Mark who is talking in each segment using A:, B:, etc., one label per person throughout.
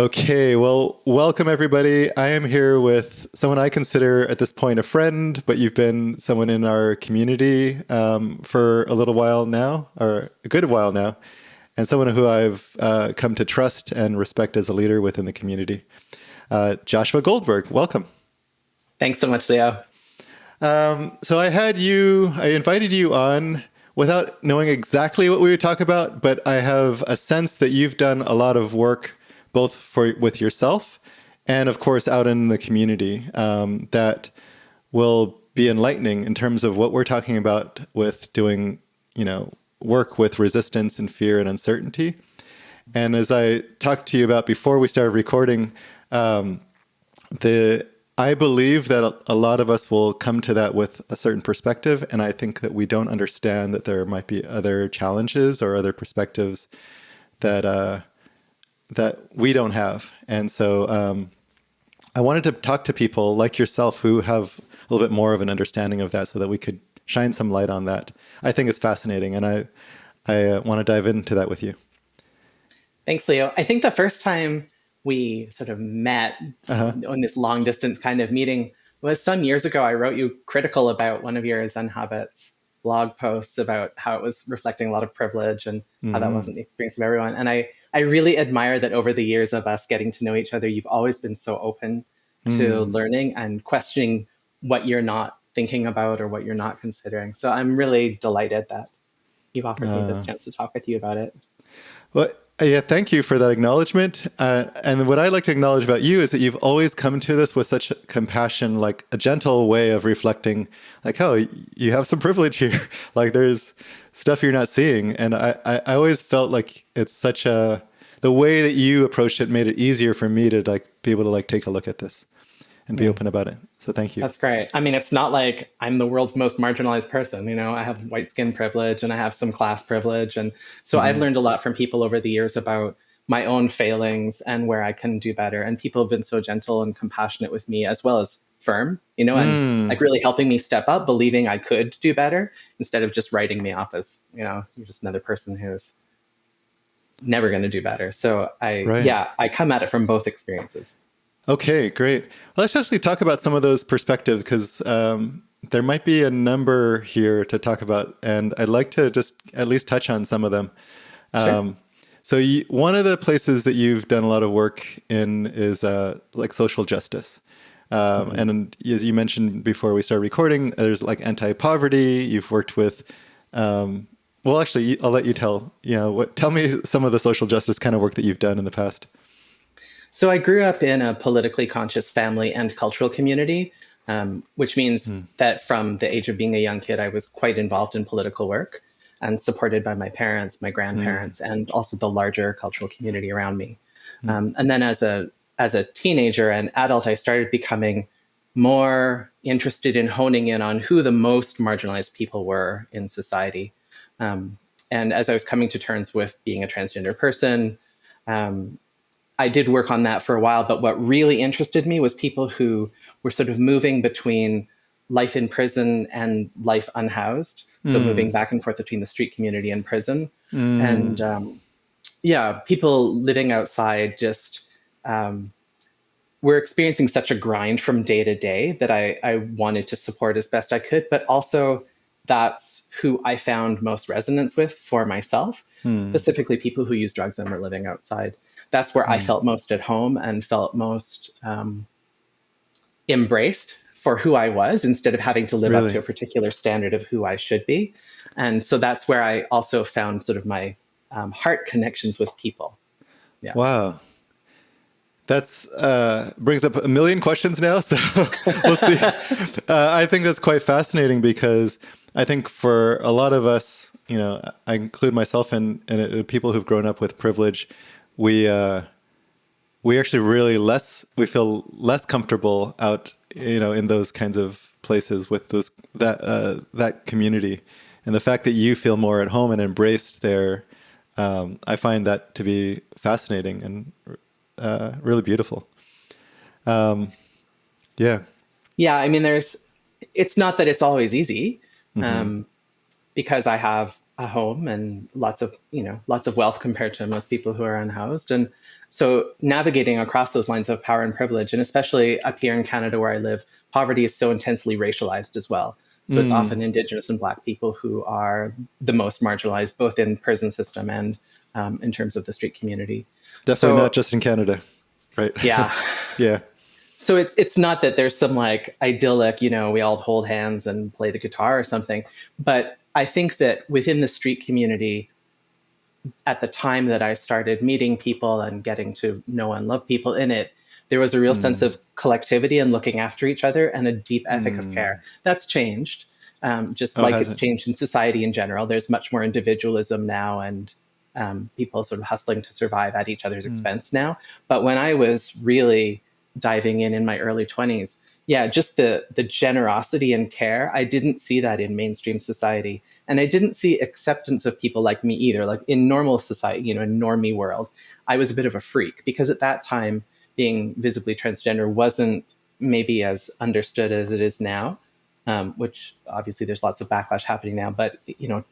A: Okay, well, welcome everybody. I am here with someone I consider at this point a friend, but you've been someone in our community for a little while now, or a good while now, and someone who I've come to trust and respect as a leader within the community. Joshua Goldberg, welcome.
B: Thanks so much, Leo.
A: So I invited you on without knowing exactly what we would talk about, but I have a sense that you've done a lot of work both with yourself and, of course, out in the community that will be enlightening in terms of what we're talking about with doing, work with resistance and fear and uncertainty. And as I talked to you about before we started recording, I believe that a lot of us will come to that with a certain perspective, and I think that we don't understand that there might be other challenges or other perspectives that we don't have. And so I wanted to talk to people like yourself who have a little bit more of an understanding of that so that we could shine some light on that. I think it's fascinating, and I want to dive into that with you.
B: Thanks, Leo. I think the first time we sort of met on this long distance kind of meeting was some years ago. I wrote you critical about one of your Zen Habits blog posts about how it was reflecting a lot of privilege and how that wasn't the experience of everyone. And I really admire that over the years of us getting to know each other, you've always been so open to learning and questioning what you're not thinking about or what you're not considering. So I'm really delighted that you've offered me this chance to talk with you about it.
A: Well, yeah, thank you for that acknowledgement. And what I like to acknowledge about you is that you've always come to this with such compassion, like a gentle way of reflecting, like, oh, you have some privilege here. Like there's stuff you're not seeing. And I always felt like it's such the way that you approached it made it easier for me to be able to take a look at this and be open about it. So thank you.
B: That's great. I mean, it's not like I'm the world's most marginalized person. I have white skin privilege and I have some class privilege. And so I've learned a lot from people over the years about my own failings and where I can do better. And people have been so gentle and compassionate with me as well as firm, and really helping me step up, believing I could do better instead of just writing me off as, you're just another person who's never going to do better. So I come at it from both experiences.
A: Okay, great. Well, let's actually talk about some of those perspectives because there might be a number here to talk about, and I'd like to just at least touch on some of them.
B: Sure.
A: So one of the places that you've done a lot of work in is social justice. And as you mentioned before we started recording, there's anti-poverty. You've worked with, well, actually, I'll let you tell me some of the social justice kind of work that you've done in the past.
B: So I grew up in a politically conscious family and cultural community, which means that from the age of being a young kid, I was quite involved in political work and supported by my parents, my grandparents, and also the larger cultural community around me. And then as a teenager and adult, I started becoming more interested in honing in on who the most marginalized people were in society. And as I was coming to terms with being a transgender person, I did work on that for a while, but what really interested me was people who were sort of moving between life in prison and life unhoused. So moving back and forth between the street community and prison. And people living outside just were experiencing such a grind from day to day that I wanted to support as best I could, but also that's who I found most resonance with for myself, specifically people who use drugs and were living outside. That's where I felt most at home and felt most embraced for who I was instead of having to live up to a particular standard of who I should be. And so that's where I also found sort of my heart connections with people.
A: Yeah. Wow. That's brings up a million questions now. So we'll see. I think that's quite fascinating because I think for a lot of us, I include myself in people who've grown up with privilege, we actually we feel less comfortable out, in those kinds of places with that community. And the fact that you feel more at home and embraced there, I find that to be fascinating and really beautiful. Yeah.
B: Yeah. I mean, it's not that it's always easy, because I have a home and lots of wealth compared to most people who are unhoused. And so navigating across those lines of power and privilege, and especially up here in Canada where I live, poverty is so intensely racialized as well. So it's
A: Mm,
B: often Indigenous and Black people who are the most marginalized, both in prison system and in terms of the street community.
A: definitely not
B: So
A: just in Canada, right?
B: yeah,
A: Yeah.
B: so it's not that there's some like idyllic, we all hold hands and play the guitar or something, but I think that within the street community, at the time that I started meeting people and getting to know and love people in it, there was a real sense
A: Mm,
B: of collectivity and looking after each other and a deep ethic of
A: mm.
B: care. That's changed, just
A: Oh,
B: like
A: has
B: it's
A: it?
B: changed in society in general. There's much more individualism now and people sort of hustling to survive at each other's
A: Mm,
B: expense now. But when I was really diving in my early 20s, yeah, just the generosity and care, I didn't see that in mainstream society. And I didn't see acceptance of people like me either. Like in normal society, in normie world, I was a bit of a freak because at that time, being visibly transgender wasn't maybe as understood as it is now, which obviously there's lots of backlash happening now. But,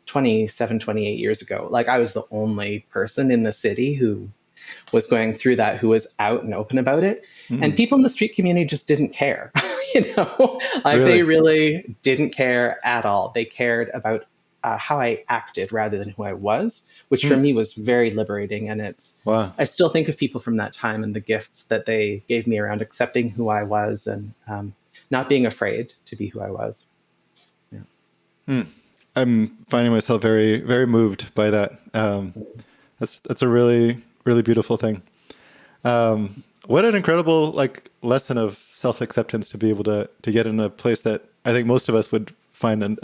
B: 27, 28 years ago, like I was the only person in the city who was going through that, who was out and open about it. And
A: mm.
B: people in the street community just didn't care, like they
A: Really?
B: really didn't care at all. They cared about how I acted rather than who I was, which for
A: Mm.
B: me was very liberating. And
A: Wow.
B: I still think of people from that time and the gifts that they gave me around accepting who I was and not being afraid to be who I was. Yeah.
A: Mm. I'm finding myself very, very moved by that. That's a really, really beautiful thing. What an incredible like lesson of self-acceptance to be able to get in a place that I think most of us would find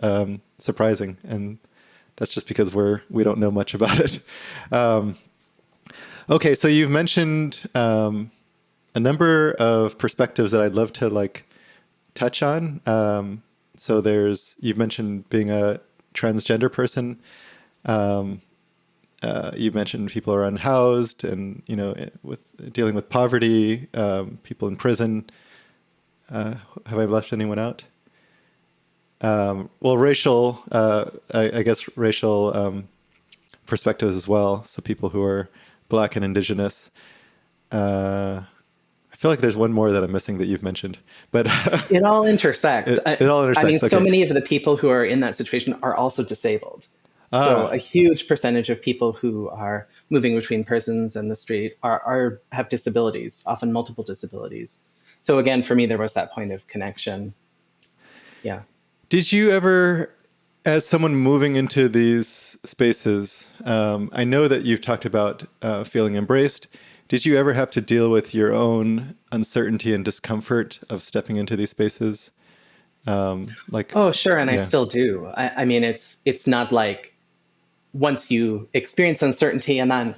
A: surprising, and that's just because we don't know much about it. Um, okay, so you've mentioned a number of perspectives that I'd love to like touch on. So you've mentioned being a transgender person. You mentioned people are unhoused, and with dealing with poverty, people in prison. Have I left anyone out? Well, racial, I guess racial perspectives as well. So people who are Black and Indigenous. I feel like there's one more that I'm missing that you've mentioned, but
B: It all intersects.
A: it all
B: I mean,
A: intersects.
B: so
A: Okay.
B: many of the people who are in that situation are also disabled. So
A: Ah,
B: a huge percentage of people who are moving between prisons and the street have disabilities, often multiple disabilities. So again, for me, there was that point of connection. Yeah.
A: did you ever, as someone moving into these spaces, I know that you've talked about feeling embraced. Did you ever have to deal with your own uncertainty and discomfort of stepping into these spaces? Like,
B: Oh, sure, and I
A: yeah.
B: still do. I mean, it's not like once you experience uncertainty and then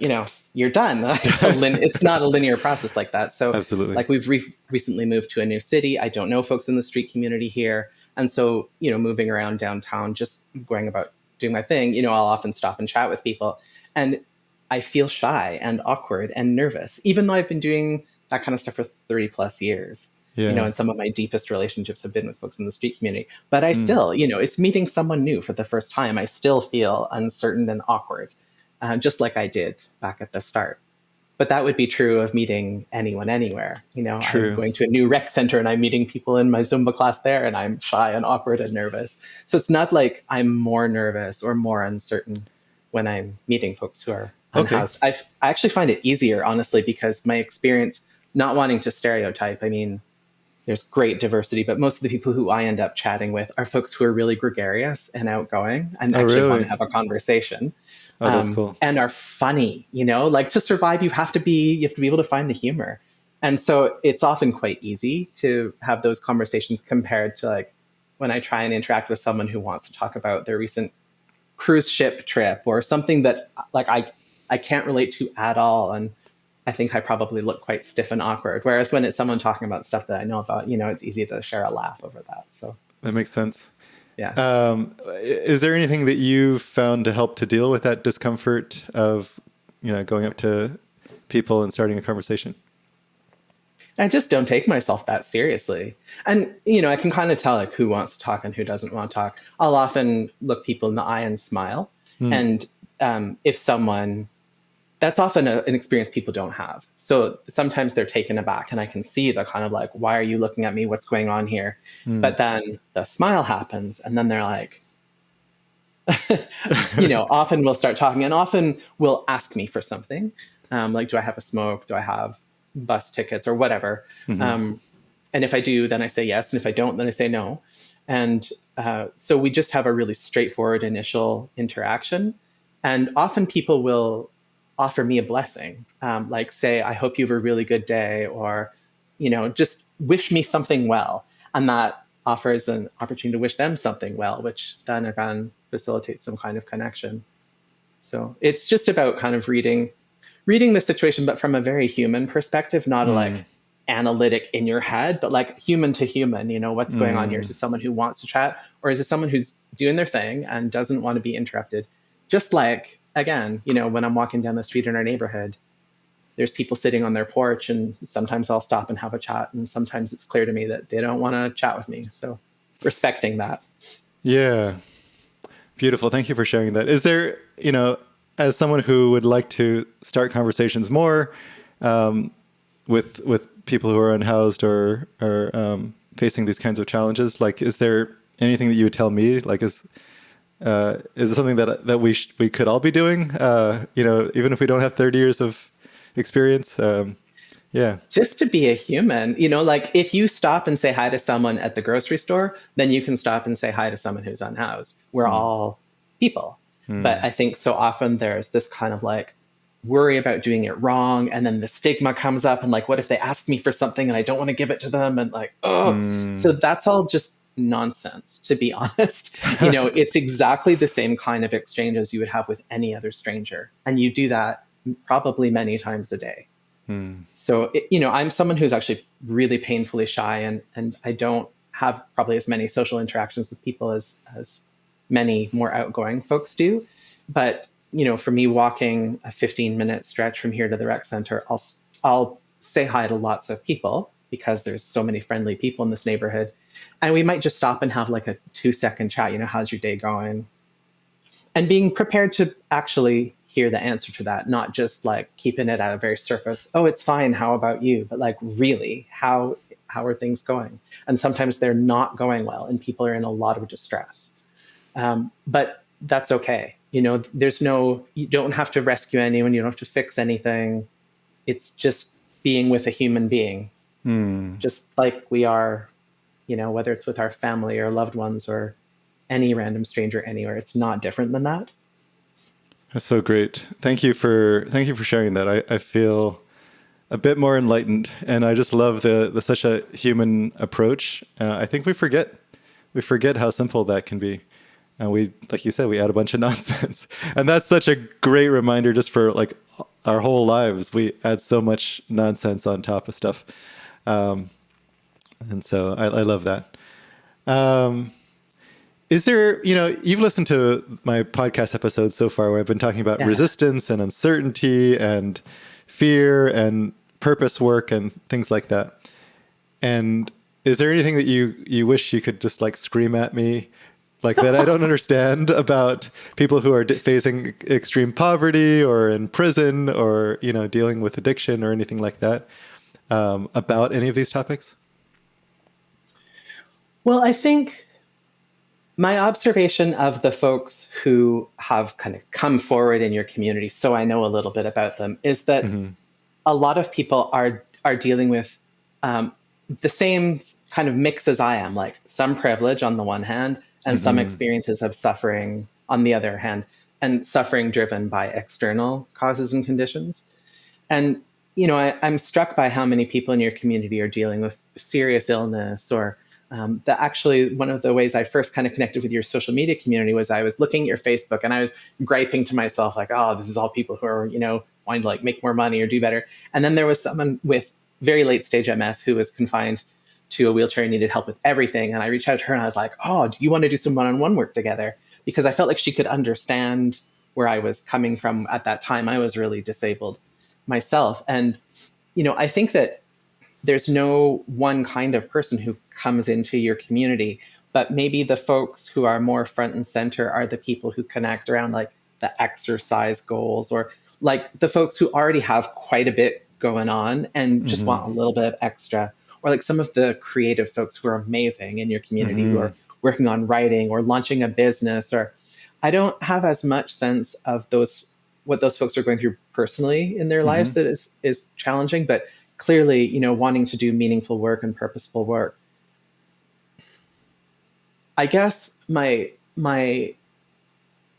B: you're done. It's not a linear process like that. So
A: Absolutely.
B: like we've recently moved to a new city. I don't know folks in the street community here, and so moving around downtown, just going about doing my thing, I'll often stop and chat with people, and I feel shy and awkward and nervous even though I've been doing that kind of stuff for 30 plus years.
A: Yeah.
B: And some of my deepest relationships have been with folks in the street community. But I
A: Mm.
B: still, it's meeting someone new for the first time. I still feel uncertain and awkward, just like I did back at the start. But that would be true of meeting anyone anywhere. I'm
A: True.
B: going to a new rec center and I'm meeting people in my Zumba class there and I'm shy and awkward and nervous. So it's not like I'm more nervous or more uncertain when I'm meeting folks who are
A: Okay.
B: unhoused. I actually find it easier, honestly, because my experience, not wanting to stereotype, I mean, there's great diversity, but most of the people who I end up chatting with are folks who are really gregarious and outgoing and
A: Oh,
B: actually want
A: really?
B: to have a conversation,
A: Oh, that's cool.
B: and are funny. Like to survive, you have to be able to find the humor, and so it's often quite easy to have those conversations compared to like when I try and interact with someone who wants to talk about their recent cruise ship trip or something that like I can't relate to at all, and I think I probably look quite stiff and awkward. Whereas when it's someone talking about stuff that I know about, it's easy to share a laugh over that. So
A: That makes sense.
B: yeah.
A: Is there anything that you found to help to deal with that discomfort of, going up to people and starting a conversation?
B: I just don't take myself that seriously. And, I can kind of tell like who wants to talk and who doesn't want to talk. I'll often look people in the eye and smile. And if someone, that's often an experience people don't have. So sometimes they're taken aback, and I can see the kind of like, why are you looking at me? What's going on here? But then the smile happens, and then they're like, often we'll start talking, and often will ask me for something. Like, do I have a smoke? Do I have bus tickets or whatever? And if I do, then I say yes. And if I don't, then I say no. And so we just have a really straightforward initial interaction. And often people will offer me a blessing, like say, I hope you have a really good day, or, just wish me something well. And that offers an opportunity to wish them something well, which then again facilitates some kind of connection. So it's just about kind of reading the situation, but from a very human perspective, not a like analytic in your head, but like human to human. What's going on here? Is this someone who wants to chat, or is it someone who's doing their thing and doesn't want to be interrupted? Just like, again, when I'm walking down the street in our neighborhood, there's people sitting on their porch, and sometimes I'll stop and have a chat, and sometimes it's clear to me that they don't want to chat with me. So respecting that.
A: Yeah. Beautiful. Thank you for sharing that. Is there, as someone who would like to start conversations more with people who are unhoused or facing these kinds of challenges, like, is there anything that you would tell me? Like, is it something that we could all be doing? Even if we don't have 30 years of experience. Yeah.
B: Just to be a human, like if you stop and say hi to someone at the grocery store, then you can stop and say hi to someone who's unhoused. We're all people. But I think so often there's this kind of like worry about doing it wrong. And then the stigma comes up, and like, what if they ask me for something and I don't want to give it to them? And like, so that's all just nonsense, to be honest. It's exactly the same kind of exchange as you would have with any other stranger. And you do that probably many times a day. So, I'm someone who's actually really painfully shy, and I don't have probably as many social interactions with people as many more outgoing folks do. But, for me, walking a 15-minute stretch from here to the rec center, I'll say hi to lots of people because there's so many friendly people in this neighborhood. And we might just stop and have like a 2-second chat, how's your day going? And being prepared to actually hear the answer to that, not just like keeping it at a very surface. Oh, it's fine. How about you? But like, really, how are things going? And sometimes they're not going well, and people are in a lot of distress. But that's okay. You don't have to rescue anyone. You don't have to fix anything. It's just being with a human being, just like we are, whether it's with our family or loved ones or any random stranger anywhere. It's not different than that.
A: That's so great. Thank you for sharing that. I feel a bit more enlightened, and I just love the such a human approach. I think we forget how simple that can be. And we, like you said, we add a bunch of nonsense. And that's such a great reminder just for like our whole lives. We add so much nonsense on top of stuff. And so I love that. Is there, you've listened to my podcast episodes so far where I've been talking about resistance and uncertainty and fear and purpose work and things like that. And is there anything that you wish you could just like scream at me, like that I don't understand about people who are facing extreme poverty or in prison or, dealing with addiction or anything like that, about any of these topics?
B: Well, I think my observation of the folks who have kind of come forward in your community, so I know a little bit about them, is that a lot of people are dealing with the same kind of mix as I am, like some privilege on the one hand, and some experiences of suffering on the other hand, and suffering driven by external causes and conditions. And, I'm struck by how many people in your community are dealing with serious illness, or that actually one of the ways I first kind of connected with your social media community was I was looking at your Facebook and I was griping to myself like, oh, this is all people who are, wanting to like make more money or do better. And then there was someone with very late stage MS who was confined to a wheelchair and needed help with everything. And I reached out to her and I was like, oh, do you want to do some one-on-one work together? Because I felt like she could understand where I was coming from at that time. I was really disabled myself. And, I think that there's no one kind of person who comes into your community, but maybe the folks who are more front and center are the people who connect around like the exercise goals, or like the folks who already have quite a bit going on and just
A: Mm-hmm.
B: want a little bit of extra, or like some of the creative folks who are amazing in your community who
A: Mm-hmm.
B: are working on writing or launching a business. Or I don't have as much sense of those, what those folks are going through personally in their
A: Mm-hmm.
B: lives, that is challenging. But clearly, wanting to do meaningful work and purposeful work. I guess my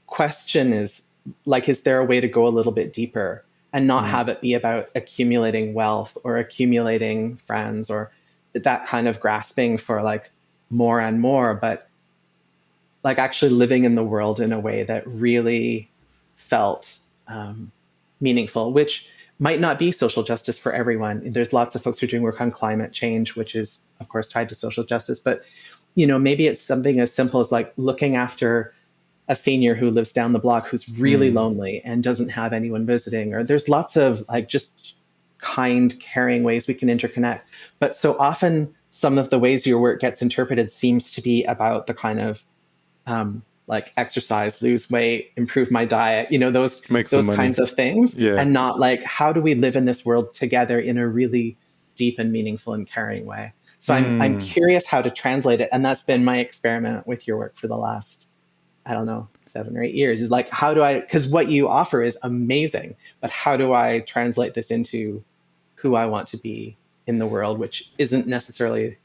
B: question is, like, is there a way to go a little bit deeper and not
A: Mm-hmm.
B: have it be about accumulating wealth or accumulating friends or that kind of grasping for like more and more, but like actually living in the world in a way that really felt meaningful, which might not be social justice for everyone. There's lots of folks who are doing work on climate change, which is, of course, tied to social justice. But, maybe it's something as simple as like looking after a senior who lives down the block who's really
A: Mm-hmm.
B: lonely and doesn't have anyone visiting. Or there's lots of like just kind, caring ways we can interconnect. But so often, some of the ways your work gets interpreted seems to be about the kind of like exercise, lose weight, improve my diet, those
A: Make some
B: those
A: money.
B: kinds of things,
A: Yeah.
B: and not like how do we live in this world together in a really deep and meaningful and caring way. So I'm
A: Mm.
B: curious how to translate it, and that's been my experiment with your work for the last, I don't know, 7 or 8 years. Is like, how do I? Because what you offer is amazing, but how do I translate this into who I want to be in the world, which isn't necessarily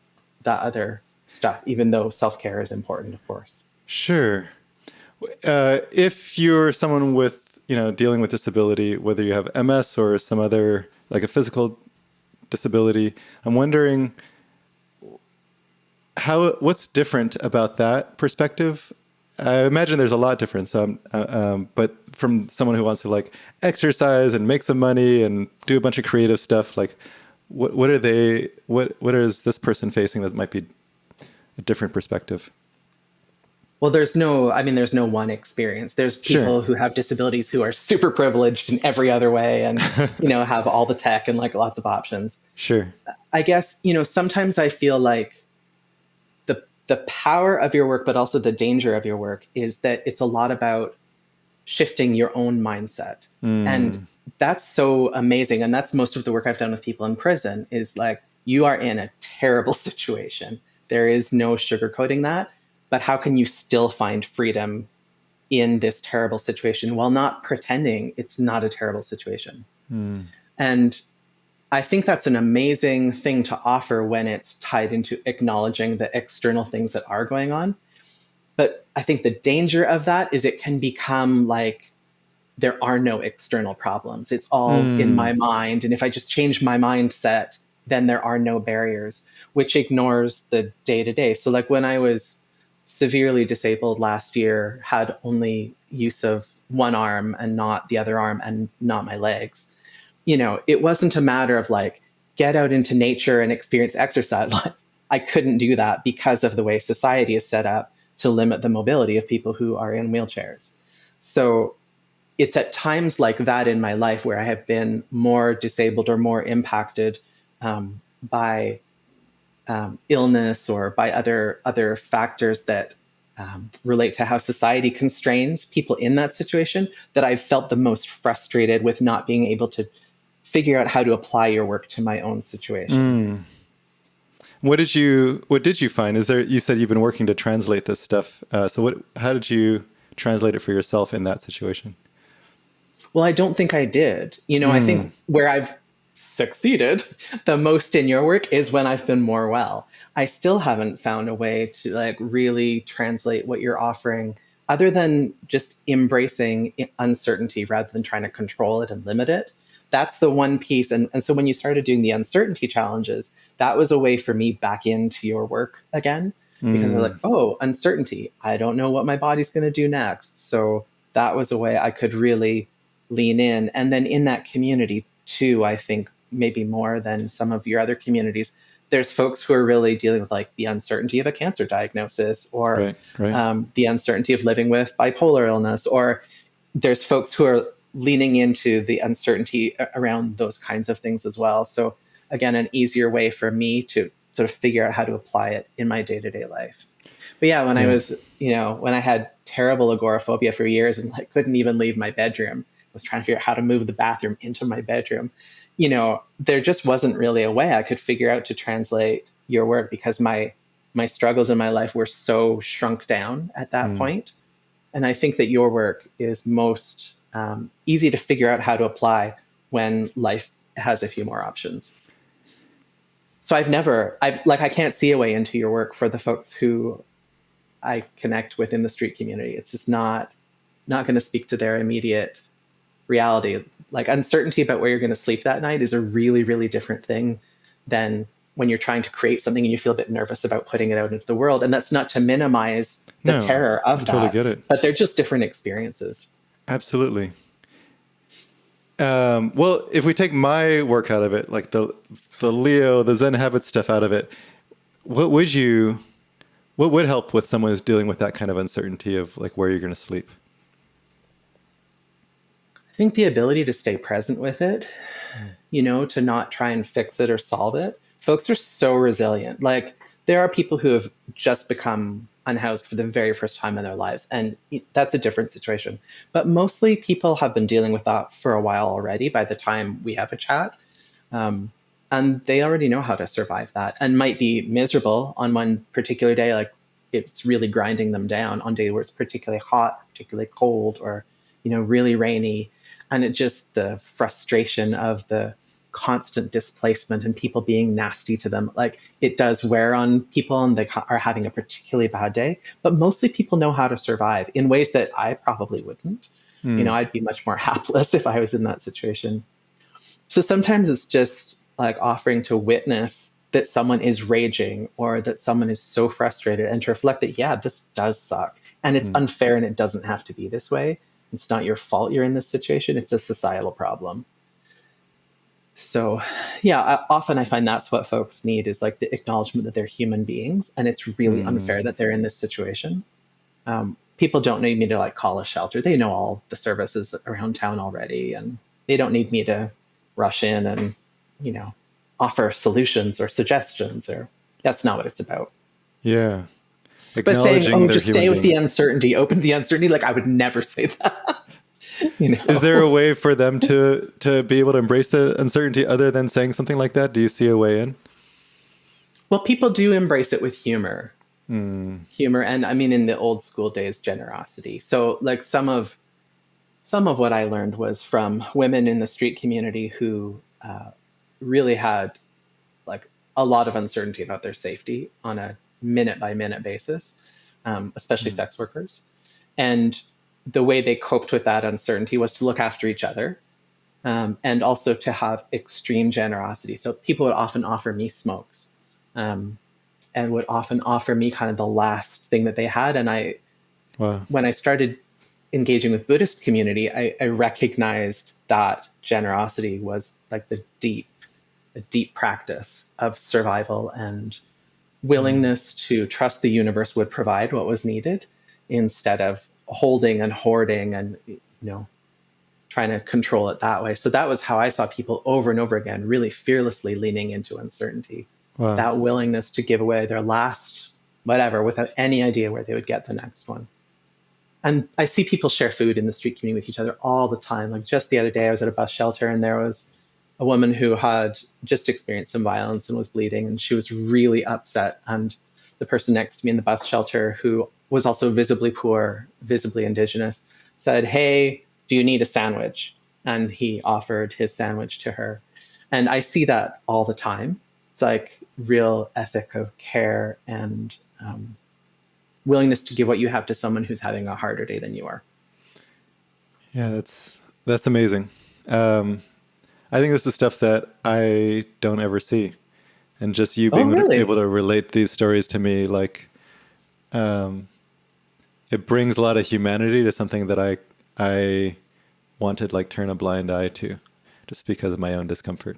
B: that other stuff, even though self-care is important, of course.
A: Sure. If you're someone with, dealing with disability, whether you have MS or some other, like a physical disability, I'm wondering what's different about that perspective. I imagine there's a lot different. But from someone who wants to like exercise and make some money and do a bunch of creative stuff, like what is this person facing that might be a different perspective?
B: Well, there's no one experience. There's
A: Sure.
B: people who have disabilities who are super privileged in every other way and, have all the tech and like lots of options.
A: Sure.
B: I guess, sometimes I feel like the power of your work, but also the danger of your work is that it's a lot about shifting your own mindset. And
A: Mm.
B: that's so amazing. And that's most of the work I've done with people in prison is like, you are in a terrible situation. There is no sugarcoating that. But how can you still find freedom in this terrible situation while not pretending it's not a terrible situation?
A: Mm.
B: And I think that's an amazing thing to offer when it's tied into acknowledging the external things that are going on. But I think the danger of that is it can become like there are no external problems. It's all in
A: Mm.
B: my mind. And if I just change my mindset, then there are no barriers, which ignores the day to day. So, like when I was severely disabled last year, had only use of one arm and not the other arm and not my legs, it wasn't a matter of like, get out into nature and experience exercise. I couldn't do that because of the way society is set up to limit the mobility of people who are in wheelchairs. So, it's at times like that in my life where I have been more disabled or more impacted by illness or by other factors that relate to how society constrains people in that situation, that I've felt the most frustrated with not being able to figure out how to apply your work to my own situation.
A: Mm. What did you find? You said you've been working to translate this stuff. How did you translate it for yourself in that situation?
B: Well, I don't think I did. I
A: Mm.
B: think where I've succeeded the most in your work is when I've been more well. I still haven't found a way to like really translate what you're offering other than just embracing uncertainty rather than trying to control it and limit it. That's the one piece. And so when you started doing the uncertainty challenges, that was a way for me back into your work again, because I was like,
A: Mm.
B: oh, uncertainty. I don't know what my body's going to do next. So that was a way I could really lean in. And then in that community too, I think maybe more than some of your other communities, there's folks who are really dealing with like the uncertainty of a cancer diagnosis or
A: Right. Right.
B: the uncertainty of living with bipolar illness, or there's folks who are leaning into the uncertainty around those kinds of things as well. So again, an easier way for me to sort of figure out how to apply it in my day-to-day life. But yeah, when I
A: Yeah.
B: was, when I had terrible agoraphobia for years and like couldn't even leave my bedroom, was trying to figure out how to move the bathroom into my bedroom, there just wasn't really a way I could figure out to translate your work, because my struggles in my life were so shrunk down at that
A: Mm.
B: point. And I think that your work is most easy to figure out how to apply when life has a few more options. So I can't see a way into your work for the folks who I connect with in the street community. It's just not going to speak to their immediate reality. Like, uncertainty about where you're going to sleep that night is a really, really different thing than when you're trying to create something and you feel a bit nervous about putting it out into the world. And that's not to minimize the
A: No,
B: terror
A: I
B: of
A: totally
B: that,
A: get it.
B: but they're just different experiences.
A: Absolutely. Well, if we take my work out of it, like the Leo, the Zen habit stuff out of it, what would help with someone who's dealing with that kind of uncertainty of like where you're going to sleep?
B: I think the ability to stay present with it, to not try and fix it or solve it. Folks are so resilient. Like, there are people who have just become unhoused for the very first time in their lives, and that's a different situation. But mostly people have been dealing with that for a while already by the time we have a chat. Um, and they already know how to survive that, and might be miserable on one particular day. Like, it's really grinding them down on day where it's particularly hot, particularly cold, or, really rainy. And it just, the frustration of the constant displacement and people being nasty to them, like, it does wear on people, and they are having a particularly bad day. But mostly people know how to survive in ways that I probably wouldn't.
A: Mm.
B: I'd be much more hapless if I was in that situation. So sometimes it's just like offering to witness that someone is raging, or that someone is so frustrated, and to reflect that, yeah, this does suck and it's
A: Mm.
B: unfair and it doesn't have to be this way. It's not your fault you're in this situation. It's a societal problem. So yeah, often I find that's what folks need, is like the acknowledgement that they're human beings and it's really unfair
A: Mm.
B: that they're in this situation. People don't need me to like call a shelter. They know all the services around town already, and they don't need me to rush in and, you know, offer solutions or suggestions, or that's not what it's about.
A: Yeah.
B: But saying,
A: Acknowledging
B: oh,
A: they're
B: just
A: human
B: stay with the
A: beings.
B: uncertainty, open to the uncertainty, like, I would never say that. you
A: Is there
B: know?
A: a way for them to be able to embrace the uncertainty other than saying something like that? Do you see a way in?
B: Well, people do embrace it with humor.
A: Mm.
B: Humor, and I mean, in the old school days, generosity. So like some of what I learned was from women in the street community who really had like a lot of uncertainty about their safety on a minute by minute basis, especially
A: Mm.
B: sex workers. And the way they coped with that uncertainty was to look after each other, and also to have extreme generosity. So people would often offer me smokes, um, and would often offer me kind of the last thing that they had. And
A: Wow.
B: when I started engaging with Buddhist community, I recognized that generosity was like a deep practice of survival and
A: Mm.
B: willingness to trust the universe would provide what was needed, instead of holding and hoarding and, trying to control it that way. So that was how I saw people over and over again, really fearlessly leaning into uncertainty,
A: Wow.
B: that willingness to give away their last whatever without any idea where they would get the next one. And I see people share food in the street community with each other all the time. Like, just the other day, I was at a bus shelter and there was a woman who had just experienced some violence and was bleeding, and she was really upset. And the person next to me in the bus shelter, who was also visibly poor, visibly indigenous, said, "Hey, do you need a sandwich?" And he offered his sandwich to her. And I see that all the time. It's like real ethic of care and willingness to give what you have to someone who's having a harder day than you are.
A: Yeah, that's amazing. Um, I think this is stuff that I don't ever see, and just you
B: Oh,
A: being
B: really?
A: able to relate these stories to me, like, um, it brings a lot of humanity to something that I wanted like turn a blind eye to, just because of my own discomfort.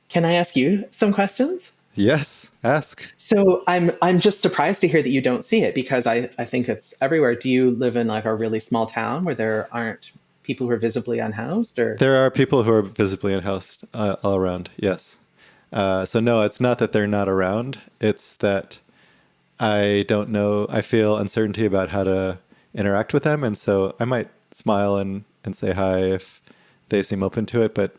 B: Can I ask you some questions?
A: Yes, ask.
B: So I'm just surprised to hear that you don't see it, because I think it's everywhere. Do you live in like a really small town where there aren't people who are visibly unhoused, or?
A: There are people who are visibly unhoused all around. Yes. So no, it's not that they're not around. It's that I don't know. I feel uncertainty about how to interact with them, and so I might smile and say hi if they seem open to it. But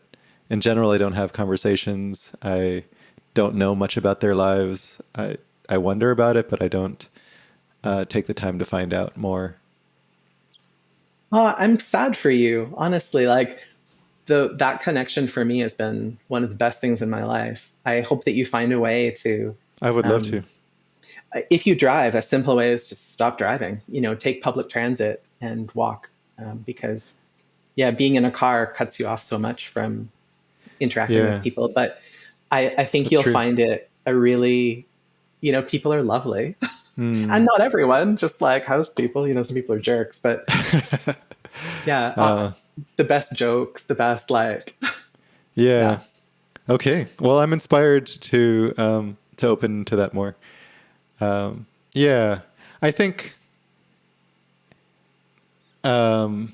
A: in general, I don't have conversations. I don't know much about their lives. I wonder about it, but I don't take the time to find out more.
B: Oh, I'm sad for you, honestly. Like the that connection for me has been one of the best things in my life. I hope that you find a way to,
A: I would love
B: um,
A: to.
B: if you drive, a simple way is just stop driving. You know, take public transit and walk, because yeah, being in a car cuts you off so much from interacting with
A: Yeah,
B: people. But I think
A: that's
B: you'll
A: true.
B: find it a really, people are lovely. And
A: Hmm.
B: not everyone, just like house people, some people are jerks, but yeah,
A: uh,
B: the best jokes, the best, like,
A: yeah.
B: yeah.
A: Okay. Well, I'm inspired to open to that more. Yeah, I think um,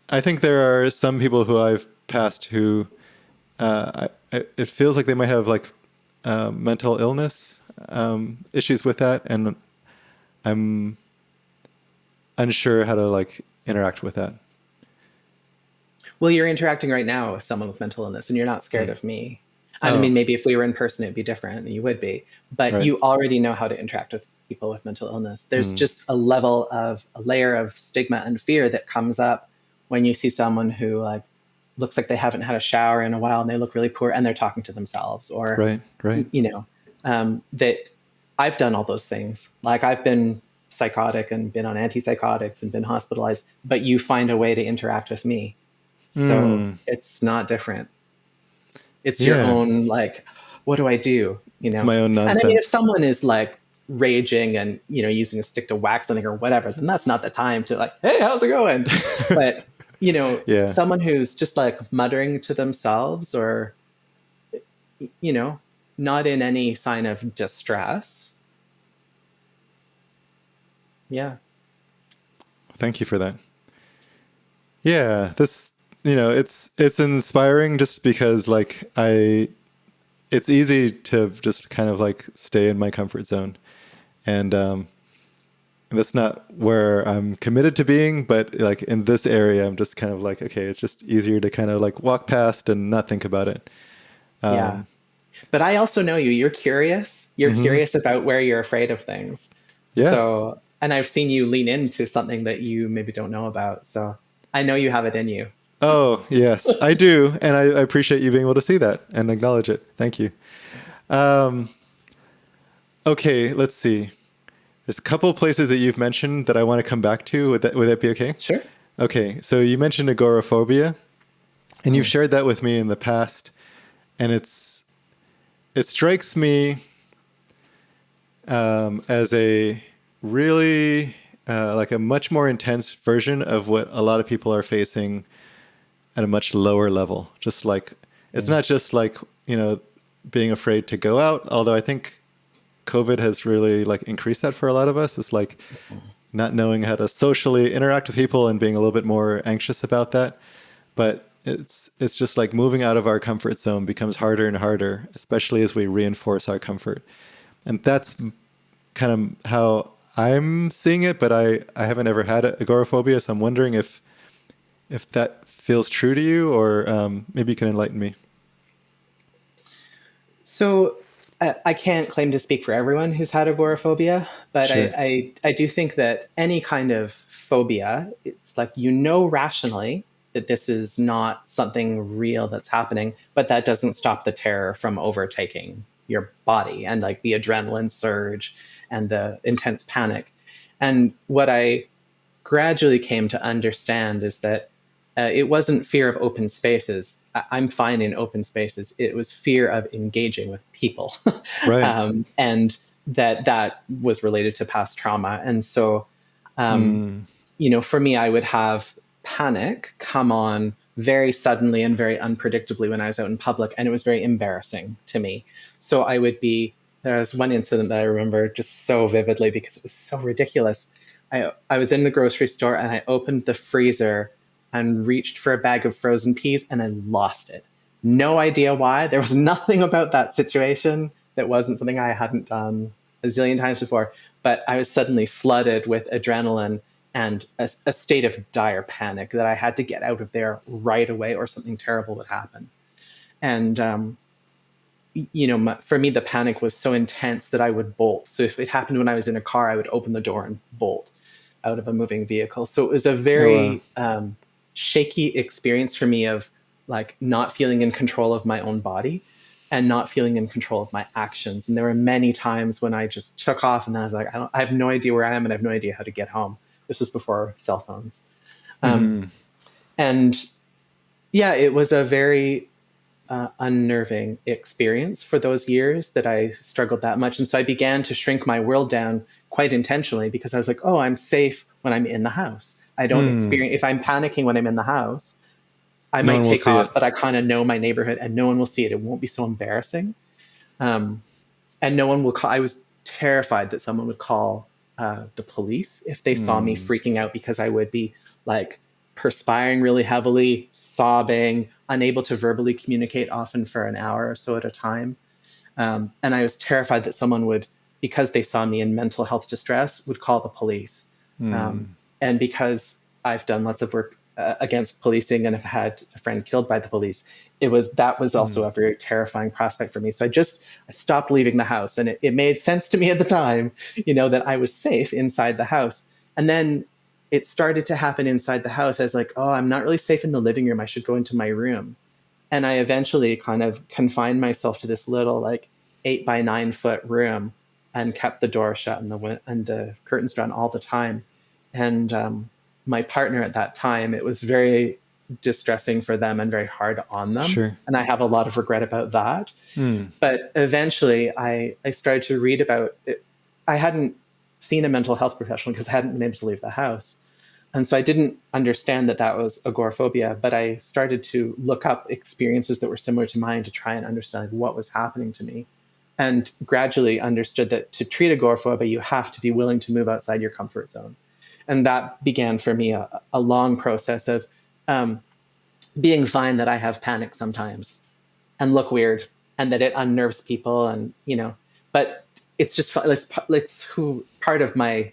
A: I think there are some people who I've passed who it feels like they might have like mental illness issues with that, and I'm unsure how to like interact with that.
B: Well, you're interacting right now with someone with mental illness and you're not scared of me. And I
A: Oh,
B: mean, maybe if we were in person, it'd be different. You would be. But
A: right.
B: you already know how to interact with people with mental illness. There's
A: Mm,
B: just a layer of stigma and fear that comes up when you see someone who, like, looks like they haven't had a shower in a while and they look really poor and they're talking to themselves, or,
A: right. Right.
B: you know, that I've done all those things. Like, I've been psychotic and been on antipsychotics and been hospitalized, but you find a way to interact with me, so
A: Mm,
B: it's not different. It's your
A: yeah.
B: own, like, what do I do?
A: It's my own
B: And I mean, if
A: nonsense.
B: someone is like raging and, using a stick to whack something or whatever, then that's not the time to, like, hey, how's it going? But,
A: Yeah.
B: someone who's just like muttering to themselves, or, you know, not in any sign of distress. Yeah.
A: Thank you for that. Yeah. This, it's inspiring just because like it's easy to just kind of like stay in my comfort zone. And that's not where I'm committed to being, but like in this area, I'm just kind of like, okay, it's just easier to kind of like walk past and not think about it.
B: Yeah.
A: Um,
B: But I also know you. You're curious. You're
A: hmm.
B: curious about where you're afraid of things.
A: Yeah.
B: So, and I've seen you lean into something that you maybe don't know about. So I know you have it in you.
A: Oh, yes, I do. And I appreciate you being able to see that and acknowledge it. Thank you. Um, okay, let's see. There's a couple of places that you've mentioned that I want to come back to. Would that be okay?
B: Sure.
A: Okay, so you mentioned agoraphobia, and you've
B: Mm.
A: shared that with me in the past, and it strikes me as a really like a much more intense version of what a lot of people are facing at a much lower level. Just like it's
B: Mm.
A: not just like being afraid to go out, although I think COVID has really like increased that for a lot of us. It's like not knowing how to socially interact with people and being a little bit more anxious about that. But it's just like moving out of our comfort zone becomes harder and harder, especially as we reinforce our comfort. And that's kind of how I'm seeing it, but I haven't ever had agoraphobia, so I'm wondering if that feels true to you, or maybe you can enlighten me.
B: So I can't claim to speak for everyone who's had agoraphobia, but
A: Sure.
B: I do think that any kind of phobia, it's like, rationally that this is not something real that's happening, but that doesn't stop the terror from overtaking your body, and like the adrenaline surge and the intense panic. And what I gradually came to understand is that it wasn't fear of open spaces. I'm fine in open spaces. It was fear of engaging with people,
A: Right.
B: and that was related to past trauma. And so, um,
A: Mm,
B: for me, I would have panic come on very suddenly and very unpredictably when I was out in public, and it was very embarrassing to me. So I would be. There was one incident that I remember just so vividly because it was so ridiculous. I was in the grocery store and I opened the freezer and reached for a bag of frozen peas and I lost it. No idea why. There was nothing about that situation that wasn't something I hadn't done a zillion times before. But I was suddenly flooded with adrenaline and a state of dire panic that I had to get out of there right away or something terrible would happen. And, for me, the panic was so intense that I would bolt. So if it happened when I was in a car, I would open the door and bolt out of a moving vehicle. So it was a
A: Oh, wow.
B: very shaky experience for me of like not feeling in control of my own body and not feeling in control of my actions. And there were many times when I just took off and then I was like, I have no idea where I am and I have no idea how to get home. This was before cell phones. Um,
A: Hmm.
B: and yeah, it was a very unnerving experience for those years that I struggled that much. And so I began to shrink my world down quite intentionally because I was like, oh, I'm safe when I'm in the house. I don't
A: Hmm.
B: experience, if I'm panicking when I'm in the house, I
A: No
B: might
A: one will
B: take
A: see
B: off,
A: it.
B: but I kind of know my neighborhood and no one will see it. It won't be so embarrassing. Um, and no one will call. I was terrified that someone would call the police if they saw me
A: Hmm.
B: freaking out because I would be like perspiring really heavily, sobbing, unable to verbally communicate, often for an hour or so at a time. And I was terrified that someone would, because they saw me in mental health distress, would call the police.
A: Hmm.
B: And because I've done lots of work against policing and have had a friend killed by the police, that was also
A: Hmm.
B: a very terrifying prospect for me. So I stopped leaving the house, and it made sense to me at the time, that I was safe inside the house. And then it started to happen inside the house. I was like, oh, I'm not really safe in the living room. I should go into my room. And I eventually kind of confined myself to this little like 8 by 9 foot room and kept the door shut and the curtains drawn all the time. And my partner at that time, it was very distressing for them and very hard on them.
A: Sure.
B: And I have a lot of regret about that.
A: Hmm.
B: But eventually I started to read about it. I hadn't seen a mental health professional because I hadn't been able to leave the house. And so I didn't understand that that was agoraphobia, but I started to look up experiences that were similar to mine to try and understand like, what was happening to me. And gradually understood that to treat agoraphobia, you have to be willing to move outside your comfort zone. And that began for me a long process of um, being fine that I have panic sometimes and look weird and that it unnerves people. And, but it's just, it's who part of my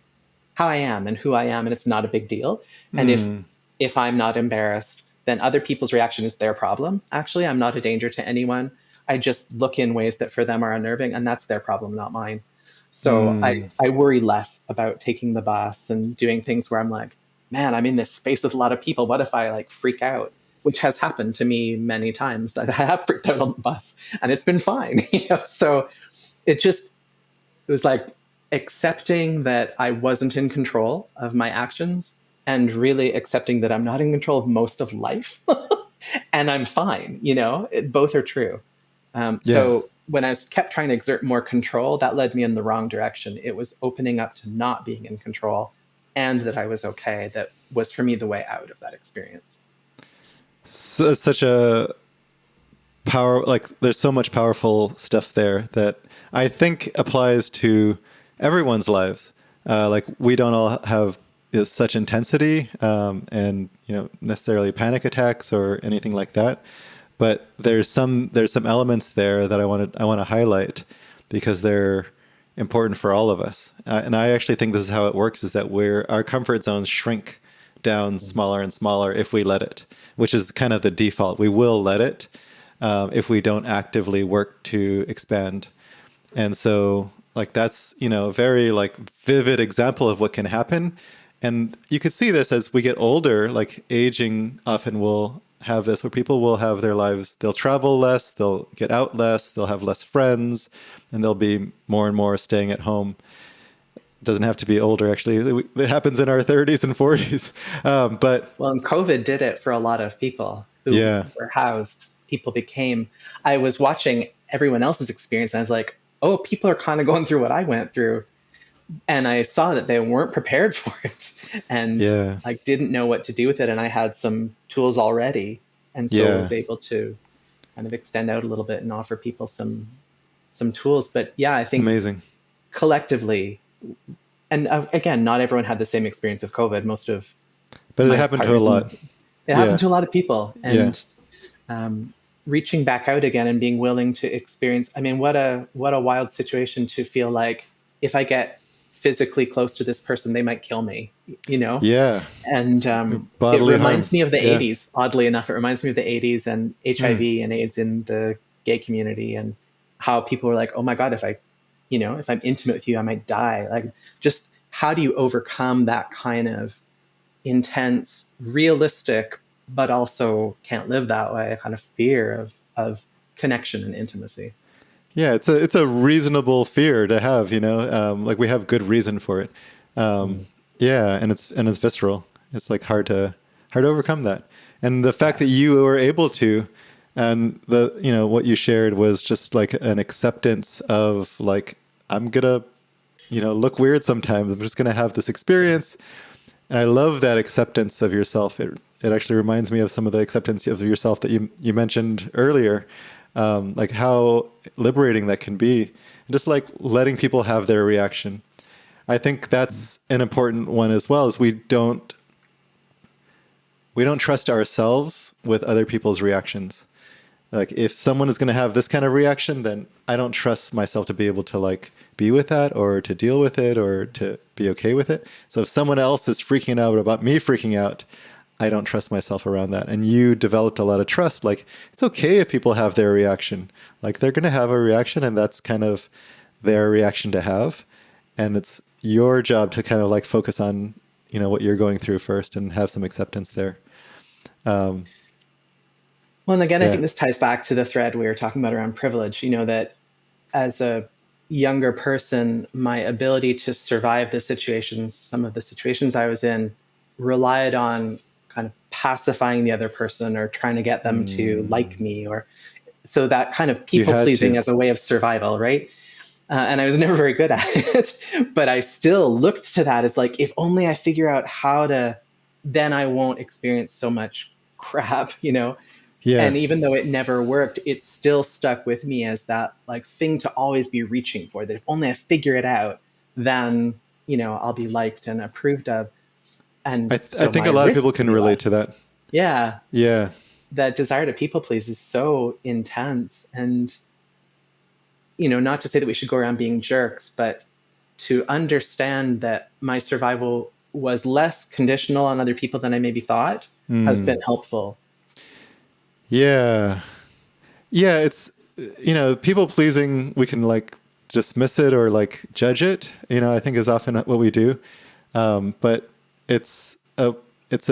B: how I am and who I am, and it's not a big deal. And
A: Hmm.
B: if I'm not embarrassed, then other people's reaction is their problem. Actually, I'm not a danger to anyone. I just look in ways that for them are unnerving, and that's their problem, not mine. So
A: Hmm.
B: I worry less about taking the bus and doing things where I'm like, man, I'm in this space with a lot of people. What if I like freak out? Which has happened to me many times. I have freaked out on the bus, and it's been fine. So it just it was like accepting that I wasn't in control of my actions and really accepting that I'm not in control of most of life and I'm fine. Both are true.
A: Yeah.
B: So when I kept trying to exert more control, that led me in the wrong direction. It was opening up to not being in control and that I was okay. That was for me the way out of that experience.
A: So, such a power, like there's so much powerful stuff there that I think applies to everyone's lives. Like we don't all have such intensity and necessarily panic attacks or anything like that, but there's some elements there that I want to highlight because they're important for all of us. And I actually think this is how it works: is that our comfort zones shrink down smaller and smaller if we let it, which is kind of the default. We will let it if we don't actively work to expand. And so like that's a very like vivid example of what can happen. And you could see this as we get older, like aging often will have this where people will have their lives, they'll travel less, they'll get out less, they'll have less friends, and they'll be more and more staying at home. It doesn't have to be older, actually. It happens in our 30s and 40s. But
B: Well, and COVID did it for a lot of people who
A: yeah,
B: were housed. I was watching everyone else's experience and I was like, oh, people are kind of going through what I went through. And I saw that they weren't prepared for it and
A: yeah,
B: like didn't know what to do with it. And I had some tools already. And so
A: yeah.
B: was able to kind of extend out a little bit and offer people some tools. But yeah, I think
A: Amazing.
B: collectively, and again, not everyone had the same experience of COVID. Most of
A: But it
B: my
A: happened to a
B: partners
A: lot.
B: it happened
A: Yeah,
B: to a lot of people.
A: yeah.
B: And reaching back out again and being willing to experience. I mean, what a wild situation to feel like if I get physically close to this person, they might kill me, you know?
A: Yeah.
B: And it
A: Bodily harm.
B: reminds me of the
A: Yeah.
B: 80s. Oddly enough, it reminds me of the 80s and
A: Mm.
B: HIV and AIDS in the gay community, and how people were like, oh my God, if I'm intimate with you, I might die. Like, just how do you overcome that kind of intense, realistic, but also can't live that way, a kind of fear of connection and intimacy?
A: Yeah, it's a reasonable fear to have, like we have good reason for it.
B: Mm.
A: Yeah, and it's visceral. It's like hard to overcome that. And the fact
B: Yeah.
A: that you were able to, and what you shared was just like an acceptance of like, I'm gonna, look weird sometimes. I'm just gonna have this
B: Yeah.
A: experience. And I love that acceptance of yourself. It actually reminds me of some of the acceptance of yourself that you mentioned earlier, like how liberating that can be, and just like letting people have their reaction. I think that's an important one as well. Is we don't trust ourselves with other people's reactions. Like if someone is going to have this kind of reaction, then I don't trust myself to be able to like be with that or to deal with it or to be okay with it. So if someone else is freaking out about me freaking out, I don't trust myself around that. And you developed a lot of trust. Like it's okay if people have their reaction. Like they're going to have a reaction, and that's kind of their reaction to have. And it's your job to kind of like focus on, what you're going through first and have some acceptance there.
B: Well, and again, I
A: Yeah.
B: think this ties back to the thread we were talking about around privilege, that as a younger person, my ability to survive some of the situations I was in, relied on kind of pacifying the other person or trying to get them to like
A: Mm,
B: me, or so that kind of
A: you
B: people
A: had
B: pleasing
A: to.
B: as a way of survival, right? And I was never very good at it, but I still looked to that as like, if only I figure out how to, then I won't experience so much crap.
A: Yeah.
B: And even though it never worked, it still stuck with me as that like thing to always be reaching for, that if only I figure it out, then I'll be liked and approved of.
A: I,
B: And
A: th- I
B: so
A: think
B: my
A: a lot of people
B: risks
A: can
B: will be
A: relate to
B: less.
A: that.
B: Yeah,
A: Yeah.
B: that desire to people please is so intense. And not to say that we should go around being jerks, but to understand that my survival was less conditional on other people than I maybe thought has been
A: Mm.
B: helpful.
A: Yeah. Yeah. It's, people pleasing, we can like dismiss it or like judge it, I think is often what we do. But it's a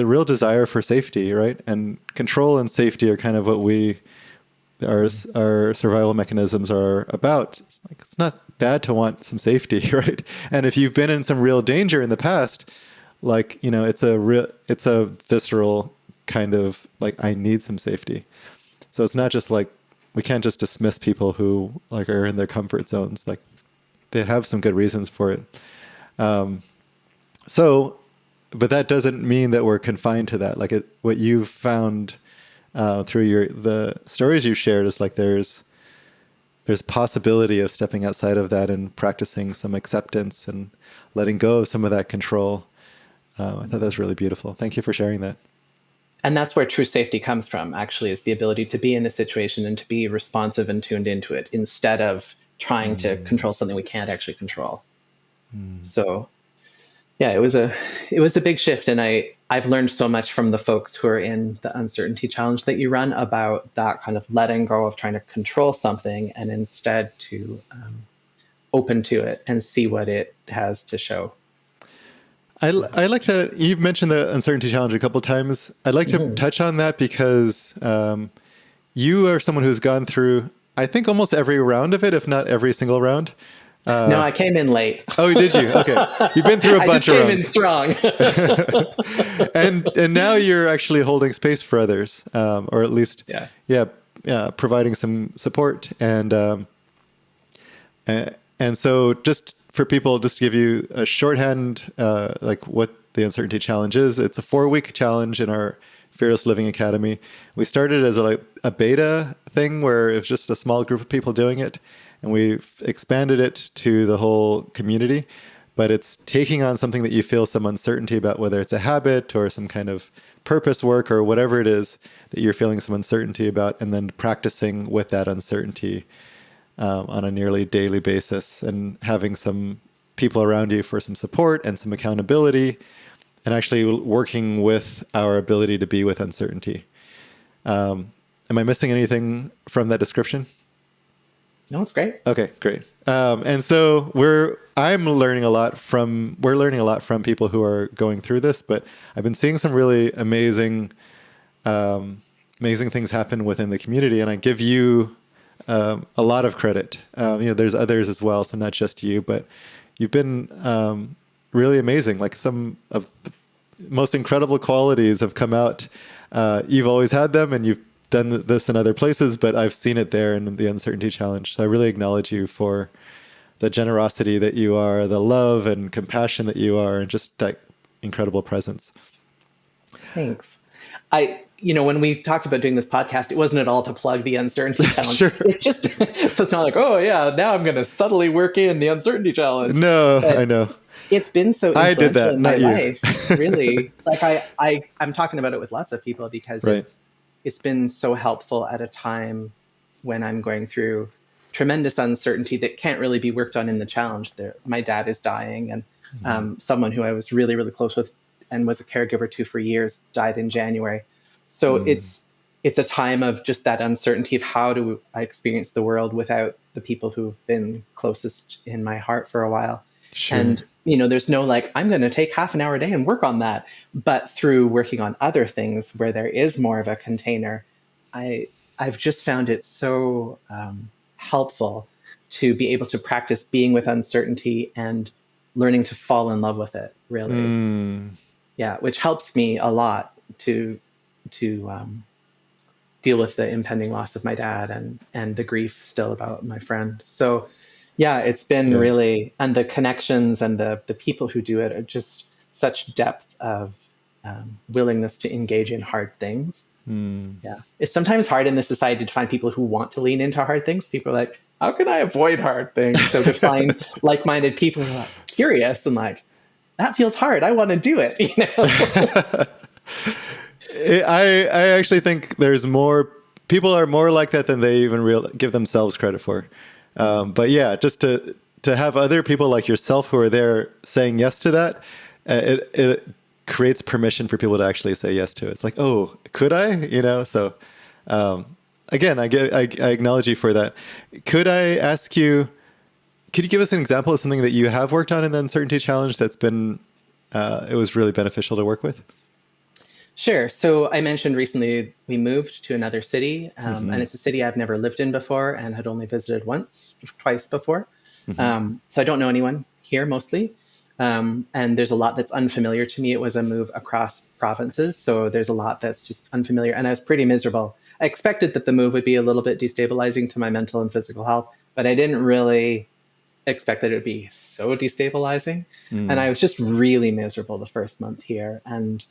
A: real desire for safety, right? And control and safety are kind of what our
B: Mm.
A: our survival mechanisms are about. It's not bad to want some safety, right? And if you've been in some real danger in the past, like it's a visceral kind of like I need some safety. So it's not just like we can't just dismiss people who like are in their comfort zones. Like they have some good reasons for it. So, but that doesn't mean that we're confined to that. Like what you've found through the stories you shared is like there's possibility of stepping outside of that and practicing some acceptance and letting go of some of that control. I thought that was really beautiful. Thank you for sharing that.
B: And that's where true safety comes from, actually, is the ability to be in a situation and to be responsive and tuned into it instead of trying to
A: Mm.
B: control something we can't actually control. So yeah, it was a big shift, and I've learned so much from the folks who are in the uncertainty challenge that you run about that kind of letting go of trying to control something and instead to open to it and see what it has to show.
A: I like to, you've mentioned the uncertainty challenge a couple of times. I'd like to
B: Mhm.
A: touch on that because you are someone who's gone through, I think, almost every round of it, if not every single round.
B: No, I came in late.
A: Oh, did you? Okay. You've been through a
B: I just
A: bunch of
B: came in
A: rounds.
B: strong.
A: And now you're actually holding space for others, or at least,
B: Yeah.
A: yeah, providing some support. And so just for people, just to give you a shorthand, like what the uncertainty challenge is, it's a 4-week challenge in our Fearless Living Academy. We started as a beta thing where it was just a small group of people doing it, and we've expanded it to the whole community. but it's taking on something that you feel some uncertainty about, whether it's a habit or some kind of purpose work or whatever it is that you're feeling some uncertainty about, and then practicing with that uncertainty on a nearly daily basis, and having some people around you for some support and some accountability, and actually working with our ability to be with uncertainty. Am I missing anything from that description?
B: No, it's great.
A: Okay, great. And so we're learning a lot from people who are going through this, but I've been seeing some really amazing things happen within the community, and I give you a lot of credit. There's others as well, so not just you, but you've been really amazing. Like, some of the most incredible qualities have come out. You've always had them, and you've done this in other places, but I've seen it there in the Uncertainty Challenge. So I really acknowledge you for the generosity that you are, the love and compassion that you are, and just that incredible presence.
B: Thanks. When we talked about doing this podcast, it wasn't at all to plug the Uncertainty Challenge.
A: Sure.
B: It's just, so it's not like, oh yeah, now I'm going to subtly work in the Uncertainty Challenge.
A: No,
B: but
A: I know.
B: It's been so influential
A: I did that,
B: in my
A: not you.
B: life, really. Like I'm talking about it with lots of people because
A: Right.
B: it's been so helpful at a time when I'm going through tremendous uncertainty that can't really be worked on in the challenge. My dad is dying, and someone who I was really, really close with and was a caregiver to for years died in January. So it's a time of just that uncertainty of how do I experience the world without the people who've been closest in my heart for a while.
A: Sure.
B: And, there's no like, I'm going to take half an hour a day and work on that. But through working on other things where there is more of a container, I've just found it so helpful to be able to practice being with uncertainty and learning to fall in love with it, really. Yeah, which helps me a lot to deal with the impending loss of my dad and the grief still about my friend. So yeah, it's been really, and the connections and the people who do it are just such depth of willingness to engage in hard things. Yeah, it's sometimes hard in this society to find people who want to lean into hard things. People are like, how can I avoid hard things? So to find like-minded people who are curious and like, that feels hard, I want to do it,
A: I actually think there's more people are more like that than they even give themselves credit for. But yeah, just to have other people like yourself who are there saying yes to that, it creates permission for people to actually say yes to it. It's like, oh, could I? So again, I acknowledge you for that. Could I ask you? Could you give us an example of something that you have worked on in the Uncertainty Challenge that's been it was really beneficial to work with?
B: Sure. So I mentioned recently we moved to another city, and it's a city I've never lived in before and had only visited twice before. So I don't know anyone here mostly. And there's a lot that's unfamiliar to me. It was a move across provinces, so there's a lot that's just unfamiliar, and I was pretty miserable. I expected that the move would be a little bit destabilizing to my mental and physical health, but I didn't really expect that it would be so destabilizing. And I was just really miserable the first month here, and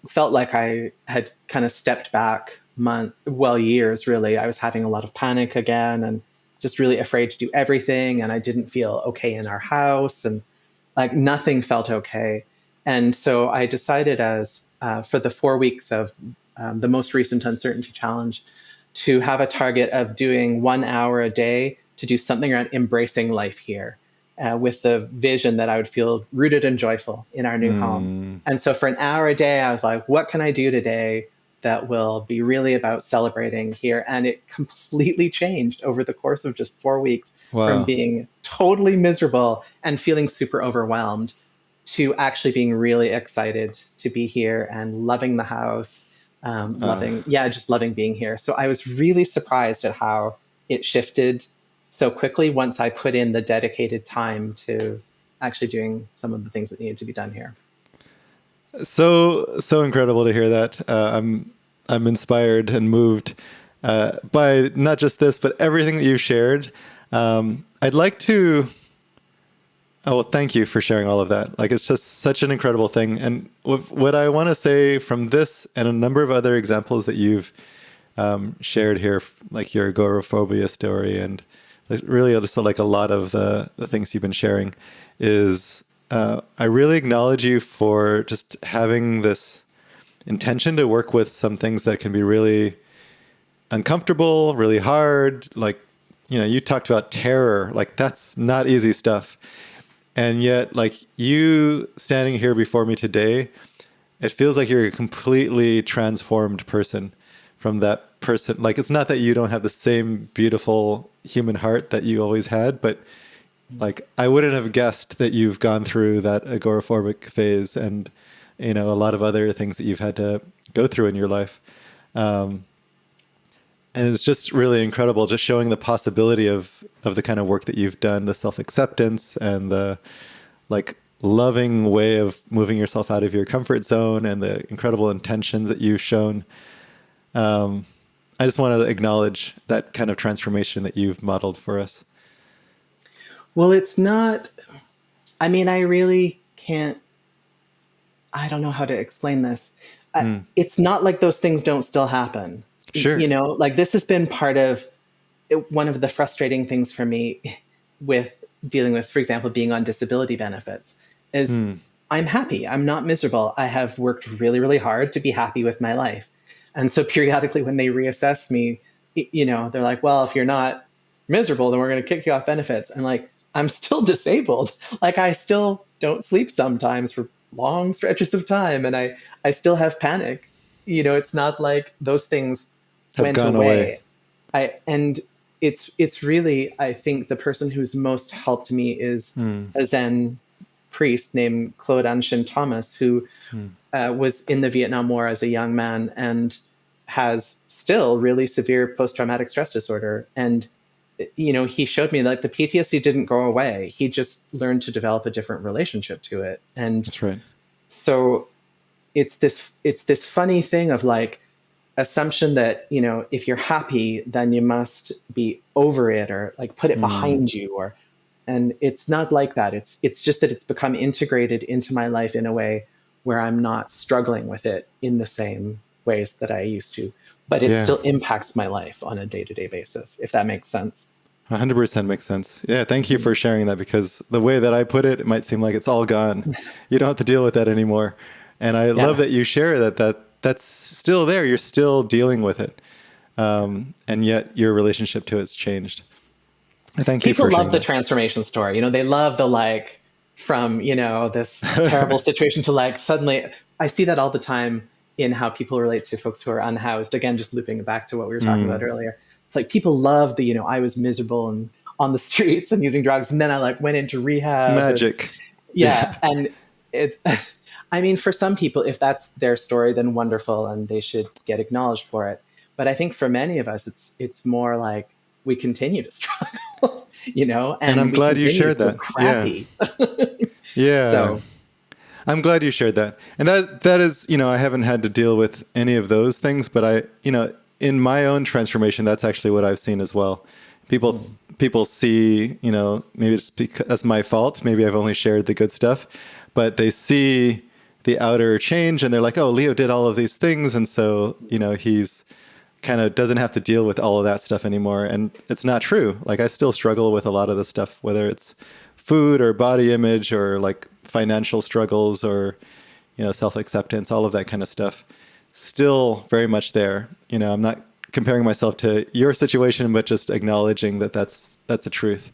B: felt like I had kind of stepped back years, really. I was having a lot of panic again and just really afraid to do everything. And I didn't feel okay in our house, and like nothing felt okay. And so I decided for the 4 weeks of the most recent Uncertainty Challenge to have a target of doing 1 hour a day to do something around embracing life here. With the vision that I would feel rooted and joyful in our new home. And so for an hour a day, I was like, what can I do today that will be really about celebrating here? And it completely changed over the course of just 4 weeks.
A: Wow.
B: From being totally miserable and feeling super overwhelmed to actually being really excited to be here and loving the house, just loving being here. So I was really surprised at how it shifted so quickly once I put in the dedicated time to actually doing some of the things that needed to be done here.
A: So incredible to hear that. I'm inspired and moved by not just this, but everything that you shared. I'd like to. Oh, well, thank you for sharing all of that. Like, it's just such an incredible thing. And what I want to say from this and a number of other examples that you've shared here, like your agoraphobia story and really just like a lot of the things you've been sharing is I really acknowledge you for just having this intention to work with some things that can be really uncomfortable, really hard. Like, you talked about terror, like that's not easy stuff. And yet, like you standing here before me today, it feels like you're a completely transformed person from that person. Like, it's not that you don't have the same beautiful human heart that you always had, but like, I wouldn't have guessed that you've gone through that agoraphobic phase and, a lot of other things that you've had to go through in your life. And it's just really incredible, just showing the possibility of the kind of work that you've done, the self-acceptance and the like loving way of moving yourself out of your comfort zone and the incredible intention that you've shown. I just want to acknowledge that kind of transformation that you've modeled for us.
B: Well, it's not, I mean, I really can't, I don't know how to explain this. It's not like those things don't still happen.
A: Sure.
B: Like this has been part of one of the frustrating things for me with dealing with, for example, being on disability benefits is I'm happy. I'm not miserable. I have worked really, really hard to be happy with my life. And so periodically when they reassess me, they're like, well, if you're not miserable, then we're going to kick you off benefits. And like, I'm still disabled. Like I still don't sleep sometimes for long stretches of time. And I still have panic. It's not like those things
A: Have
B: went
A: gone away.
B: away. And it's really, I think the person who's most helped me is a Zen priest named Claude Anshin Thomas, who was in the Vietnam War as a young man and has still really severe post-traumatic stress disorder. And he showed me like the PTSD didn't go away. He just learned to develop a different relationship to it. And
A: That's right.
B: so it's this funny thing of like assumption that if you're happy then you must be over it or like put it behind you, and it's not like that. It's just that it's become integrated into my life in a way where I'm not struggling with it in the same ways that I used to, but it
A: Yeah.
B: still impacts my life on a day-to-day basis, if that makes sense.
A: 100% makes sense. Yeah, thank you for sharing that, because the way that I put it, it might seem like it's all gone. You don't have to deal with that anymore. And I love
B: Yeah.
A: that you share that's still there. You're still dealing with it. And yet your relationship to it's changed. I thank you
B: People
A: for
B: love
A: sharing
B: the
A: that.
B: transformation story. They love the like from, this terrible situation to like suddenly I see that all the time in how people relate to folks who are unhoused. Again, just looping back to what we were talking about earlier. It's like people love the, I was miserable and on the streets and using drugs. And then I like went into
A: It's
B: rehab and
A: magic.
B: yeah.
A: Yeah.
B: And it, I mean, for some people, if that's their story, then wonderful. And they should get acknowledged for it. But I think for many of us, it's more like we continue to struggle,
A: And
B: and
A: I'm
B: we
A: glad you
B: continue to
A: shared
B: feel
A: that. Yeah.
B: crappy.
A: Yeah.
B: So
A: I'm glad you shared that. And that is, I haven't had to deal with any of those things, but in my own transformation, that's actually what I've seen as well. People see, maybe it's because that's my fault. Maybe I've only shared the good stuff, but they see the outer change and they're like, oh, Leo did all of these things. And so, he's kind of doesn't have to deal with all of that stuff anymore. And it's not true. Like I still struggle with a lot of the stuff, whether it's food or body image or like financial struggles or, self-acceptance, all of that kind of stuff. Still very much there. I'm not comparing myself to your situation, but just acknowledging that that's a truth,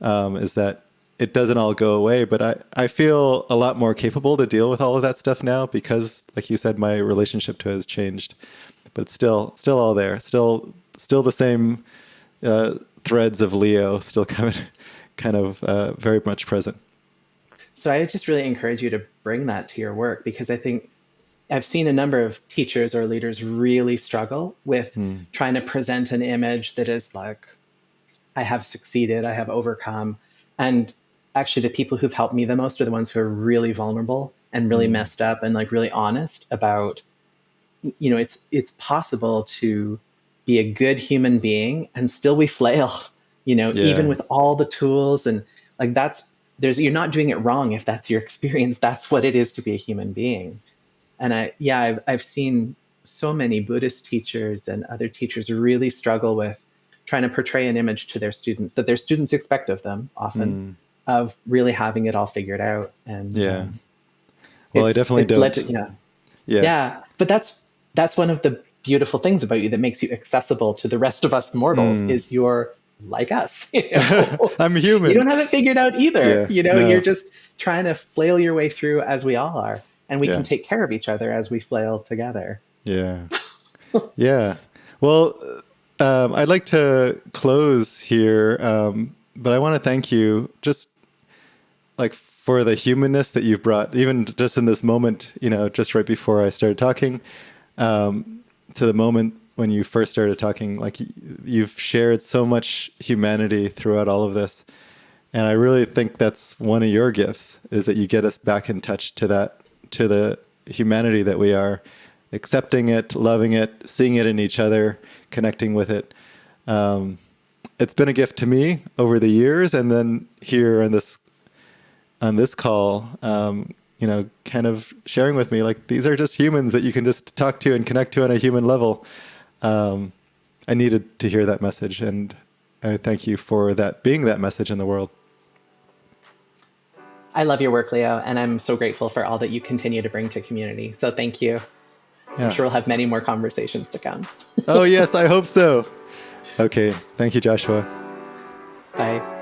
A: is that it doesn't all go away. But I feel a lot more capable to deal with all of that stuff now because, like you said, my relationship to it has changed. But it's still all there. Still the same threads of Leo still kind of very much present.
B: So I just really encourage you to bring that to your work, because I think I've seen a number of teachers or leaders really struggle with trying to present an image that is like, I have succeeded, I have overcome. And actually the people who've helped me the most are the ones who are really vulnerable and really messed up and like really honest about, it's possible to be a good human being and still we flail, even
A: Yeah.
B: with all the tools and like you're not doing it wrong if that's your experience. That's what it is to be a human being. And I've seen so many Buddhist teachers and other teachers really struggle with trying to portray an image to their students that their students expect of them often, of really having it all figured out. And
A: Yeah. Well, I definitely
B: it's led
A: don't.
B: to,
A: Yeah.
B: yeah. But that's one of the beautiful things about you that makes you accessible to the rest of us mortals, is you're like us.
A: I'm
B: You
A: human.
B: don't have it figured out either.
A: Yeah.
B: You're
A: No.
B: just trying to flail your way through, as we all are, and we can
A: Yeah.
B: take care of each other as we flail together.
A: Yeah. Yeah. Well, I'd like to close here, but I want to thank you just like for the humanness that you've brought, even just in this moment, just right before I started talking, to the moment when you first started talking. Like, you've shared so much humanity throughout all of this. And I really think that's one of your gifts, is that you get us back in touch to the humanity that we are, accepting it, loving it, seeing it in each other, connecting with it. It's been a gift to me over the years, and then here on this call, kind of sharing with me, like, these are just humans that you can just talk to and connect to on a human level. I needed to hear that message, and I thank you for that, being that message in the world.
B: I love your work, Leo, and I'm so grateful for all that you continue to bring to community. So thank you. I'm
A: Yeah.
B: sure we'll have many more conversations to come.
A: Oh, yes, I hope so. Okay. Thank you, Joshua.
B: Bye.